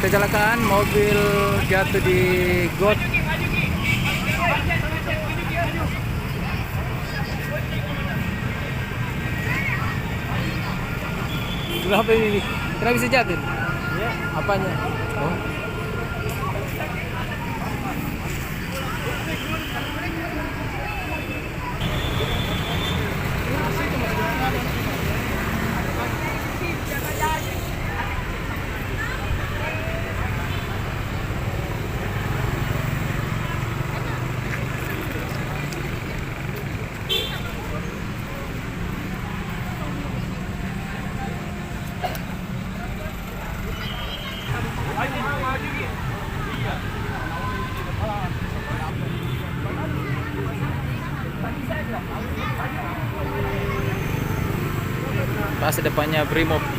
kecelakaan mobil jatuh di got. Kenapa ini? Kenapa bisa jatuh? Ya. Apanya? Oh. Pas depannya Brimob.